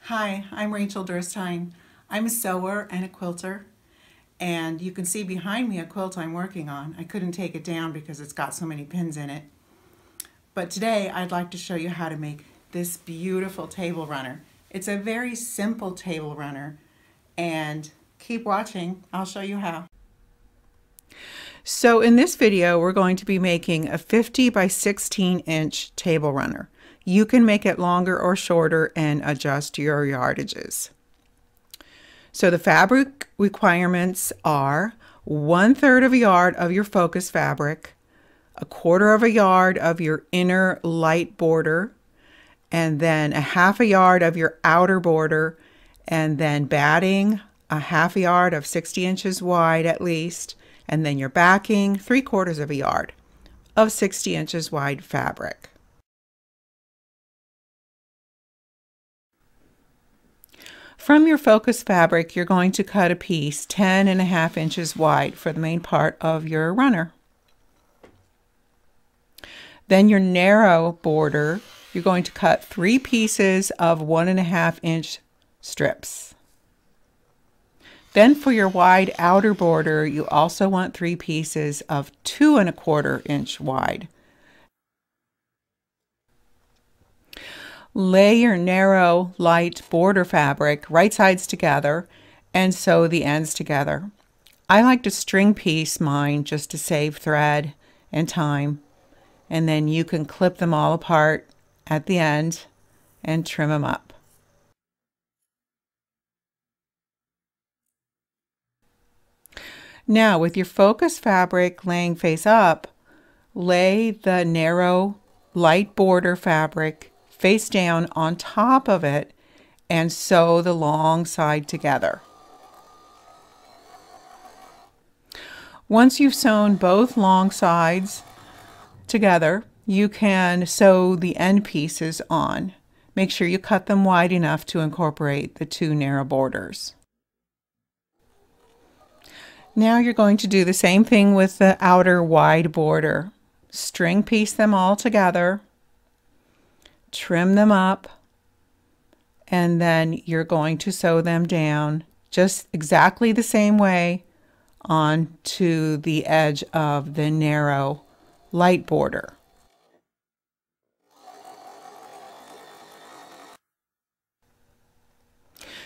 Hi, I'm Rachel Durstine. I'm a sewer and a quilter, and you can see behind me a quilt I'm working on. I couldn't take it down because it's got so many pins in it. But today I'd like to show you how to make this beautiful table runner. It's a very simple table runner, and keep watching. I'll show you how. So in this video, we're going to be making a 50 by 16 inch table runner. You can make it longer or shorter and adjust your yardages. So the fabric requirements are 1/3 of a yard of your focus fabric, 1/4 of a yard of your inner light border, and then 1/2 a yard of your outer border, and then batting 1/2 a yard of 60 inches wide at least, and then your backing 3/4 of a yard of 60 inches wide fabric. From your focus fabric, you're going to cut a piece 10.5 inches wide for the main part of your runner. Then your narrow border, you're going to cut 3 pieces of 1.5 inch strips. Then for your wide outer border, you also want 3 pieces of 2.25 inch wide. Lay your narrow light border fabric right sides together and sew the ends together. I like to string piece mine just to save thread and time, and then you can clip them all apart at the end and trim them up. Now with your focus fabric laying face up, lay the narrow light border fabric face down on top of it and sew the long side together. Once you've sewn both long sides together, you can sew the end pieces on. Make sure you cut them wide enough to incorporate the 2 narrow borders. Now you're going to do the same thing with the outer wide border. String piece them all together, trim them up, and then you're going to sew them down just exactly the same way onto the edge of the narrow light border.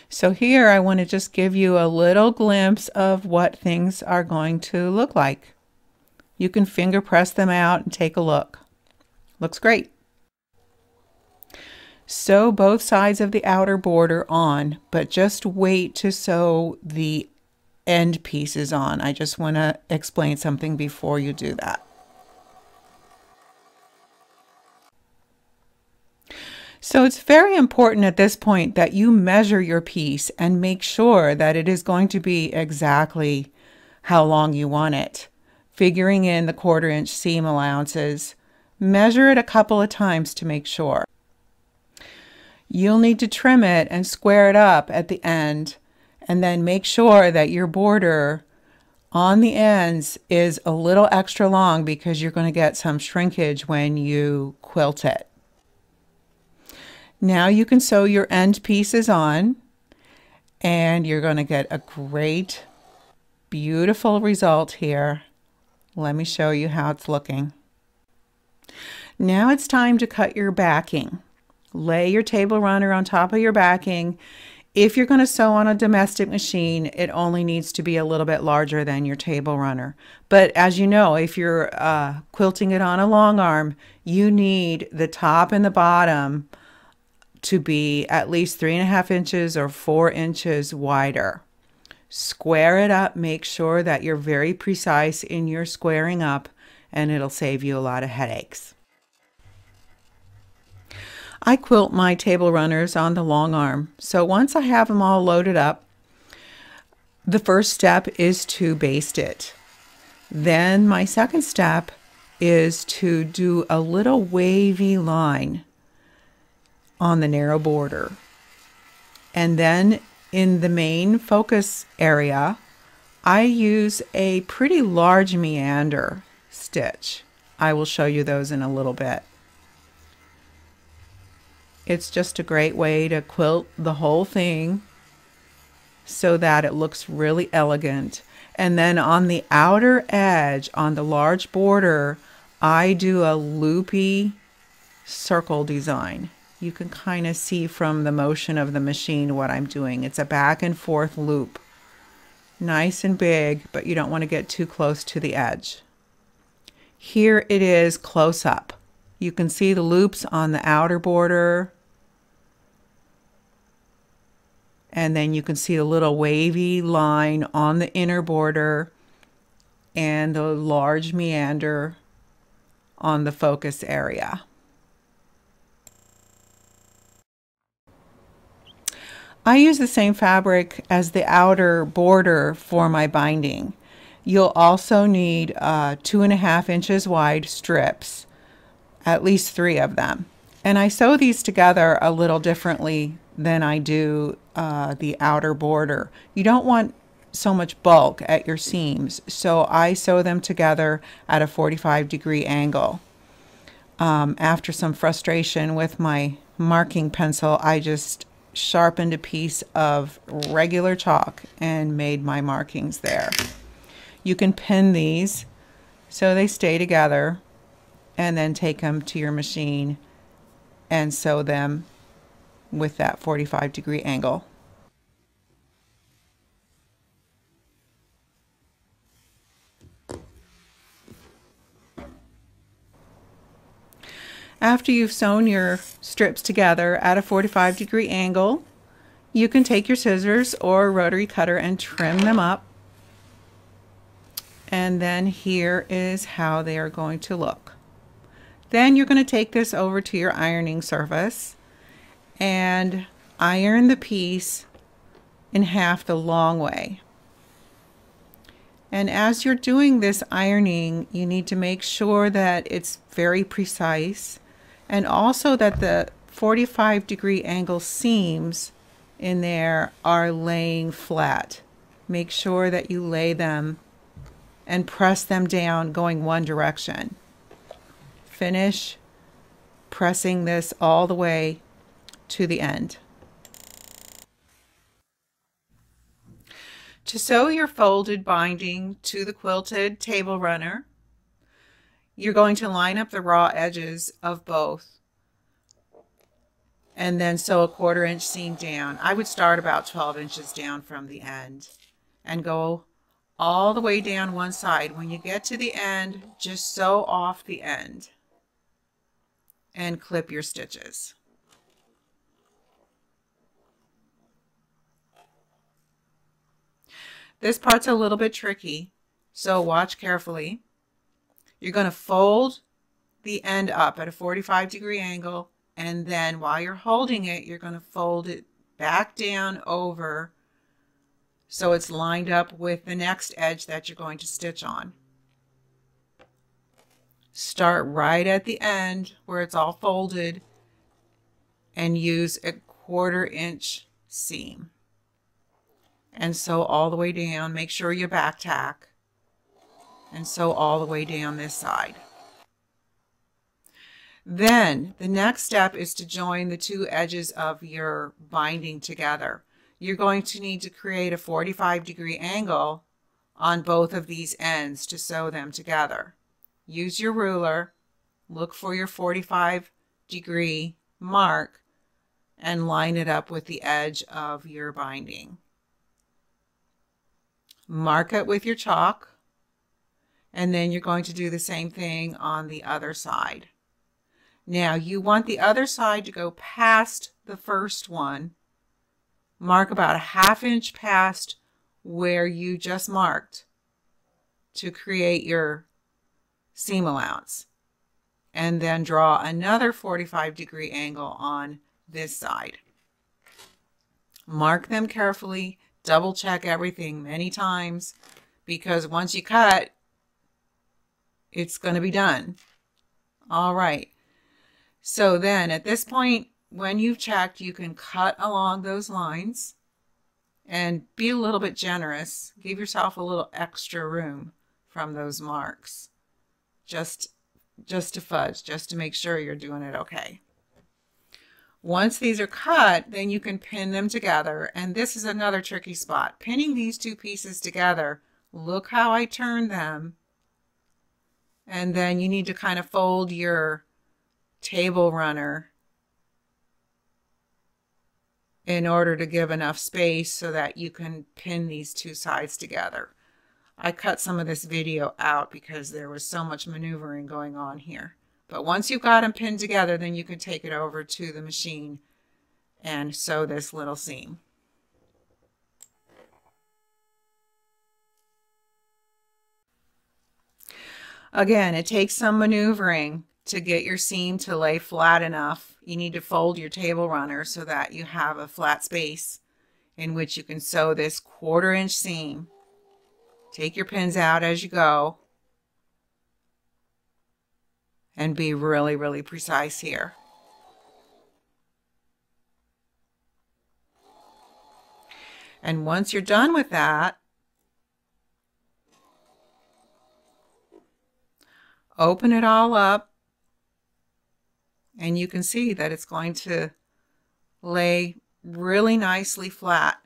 So here I want to just give you a little glimpse of what things are going to look like. You can finger press them out and take a look. Looks great. Sew both sides of the outer border on, but just wait to sew the end pieces on. I just want to explain something before you do that. So it's very important at this point that you measure your piece and make sure that it is going to be exactly how long you want it. Figuring in the 1/4 inch seam allowances, measure it a couple of times to make sure. You'll need to trim it and square it up at the end, and then make sure that your border on the ends is a little extra long because you're going to get some shrinkage when you quilt it. Now you can sew your end pieces on, and you're going to get a great, beautiful result here. Let me show you how it's looking. Now it's time to cut your backing. Lay your table runner on top of your backing. If you're going to sew on a domestic machine, it only needs to be a little bit larger than your table runner. But as you know, if you're quilting it on a long arm, you need the top and the bottom to be at least 3.5 inches or 4 inches wider. Square it up. Make sure that you're very precise in your squaring up, and it'll save you a lot of headaches. I quilt my table runners on the long arm. So once I have them all loaded up, the first step is to baste it. Then my second step is to do a little wavy line on the narrow border. And then in the main focus area, I use a pretty large meander stitch. I will show you those in a little bit. It's just a great way to quilt the whole thing so that it looks really elegant. And then on the outer edge, on the large border, I do a loopy circle design. You can kind of see from the motion of the machine what I'm doing. It's a back and forth loop. Nice and big, but you don't want to get too close to the edge. Here it is close up. You can see the loops on the outer border. And then you can see a little wavy line on the inner border and the large meander on the focus area. I use the same fabric as the outer border for my binding. You'll also need 2.5 inches wide strips, at least 3 of them. And I sew these together a little differently than I do the outer border. You don't want so much bulk at your seams, so I sew them together at a 45-degree angle. After some frustration with my marking pencil, I just sharpened a piece of regular chalk and made my markings there. You can pin these so they stay together and then take them to your machine and sew them with that 45-degree angle. After you've sewn your strips together at a 45-degree angle, you can take your scissors or rotary cutter and trim them up. And then here is how they are going to look. Then you're going to take this over to your ironing surface and iron the piece in half the long way. And as you're doing this ironing, you need to make sure that it's very precise, and also that the 45-degree angle seams in there are laying flat. Make sure that you lay them and press them down going one direction. Finish pressing this all the way to the end. To sew your folded binding to the quilted table runner, you're going to line up the raw edges of both and then sew a 1/4 inch seam down. I would start about 12 inches down from the end and go all the way down one side. When you get to the end, just sew off the end and clip your stitches. This part's a little bit tricky, so watch carefully. You're going to fold the end up at a 45-degree angle, and then while you're holding it, you're going to fold it back down over so it's lined up with the next edge that you're going to stitch on. Start right at the end where it's all folded and use a 1/4 inch seam. And sew all the way down. Make sure you back tack and sew all the way down this side. Then the next step is to join the 2 edges of your binding together. You're going to need to create a 45-degree angle on both of these ends to sew them together. Use your ruler, look for your 45-degree mark, and line it up with the edge of your binding. Mark it with your chalk, and then you're going to do the same thing on the other side. Now you want the other side to go past the first one. Mark about a 1/2 inch past where you just marked to create your seam allowance, and then draw another 45-degree angle on this side. Mark them carefully, double check everything many times, because once you cut, it's going to be done. All right. So then at this point, when you've checked, you can cut along those lines and be a little bit generous. Give yourself a little extra room from those marks. Just to fudge, just to make sure you're doing it okay. Once these are cut, then you can pin them together. And this is another tricky spot. Pinning these two pieces together, look how I turned them. And then you need to kind of fold your table runner in order to give enough space so that you can pin these two sides together. I cut some of this video out because there was so much maneuvering going on here. But once you've got them pinned together, then you can take it over to the machine and sew this little seam. Again, it takes some maneuvering to get your seam to lay flat enough. You need to fold your table runner so that you have a flat space in which you can sew this 1/4 inch seam. Take your pins out as you go and be really, really precise here. And once you're done with that, open it all up and you can see that it's going to lay really nicely flat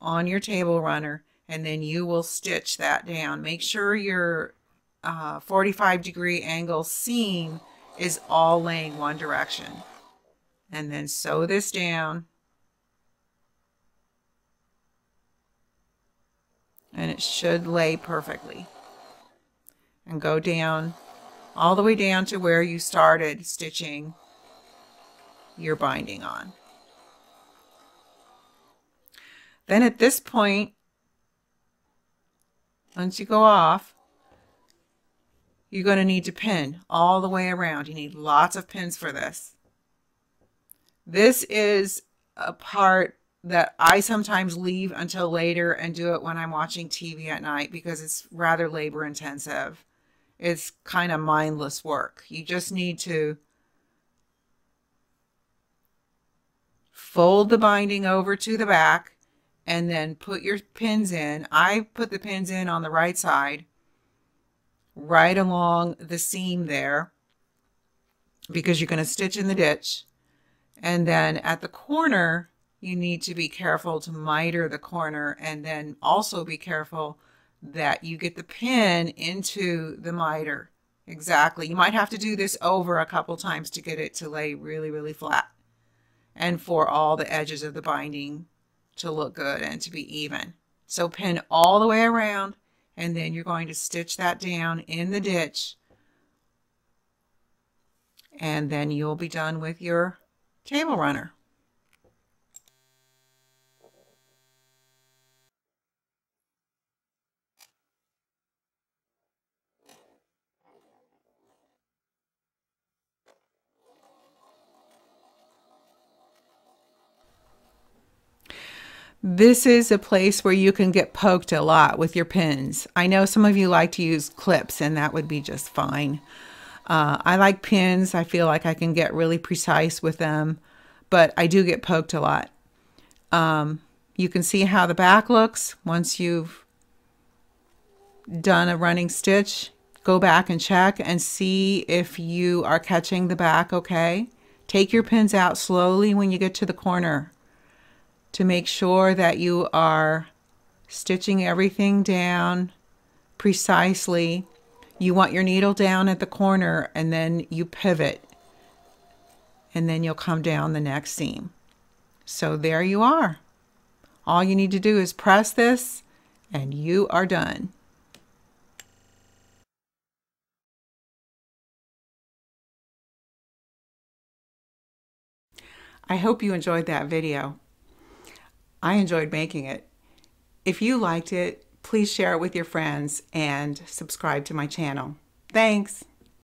on your table runner, and then you will stitch that down. Make sure your 45-degree angle seam is all laying one direction, and then sew this down, and it should lay perfectly. And go down all the way down to where you started stitching your binding on. Then at this point, once you go off, you're going to need to pin all the way around. You need lots of pins for this. This is a part that I sometimes leave until later and do it when I'm watching TV at night because it's rather labor intensive. It's kind of mindless work. You just need to fold the binding over to the back and then put your pins in. I put the pins in on the right side, right along the seam there, because you're going to stitch in the ditch. And then at the corner, you need to be careful to miter the corner, and then also be careful that you get the pin into the miter. Exactly. You might have to do this over a couple times to get it to lay really, really flat, and for all the edges of the binding to look good and to be even. So pin all the way around, and then you're going to stitch that down in the ditch, and then you'll be done with your table runner. This is a place where you can get poked a lot with your pins. I know some of you like to use clips, and that would be just fine. I like pins. I feel like I can get really precise with them, but I do get poked a lot. You can see how the back looks once you've done a running stitch. Go back and check and see if you are catching the back okay. Take your pins out slowly when you get to the corner to make sure that you are stitching everything down precisely. You want your needle down at the corner, and then you pivot, and then you'll come down the next seam. So there you are. All you need to do is press this, and you are done. I hope you enjoyed that video. I enjoyed making it. If you liked it, please share it with your friends and subscribe to my channel. Thanks.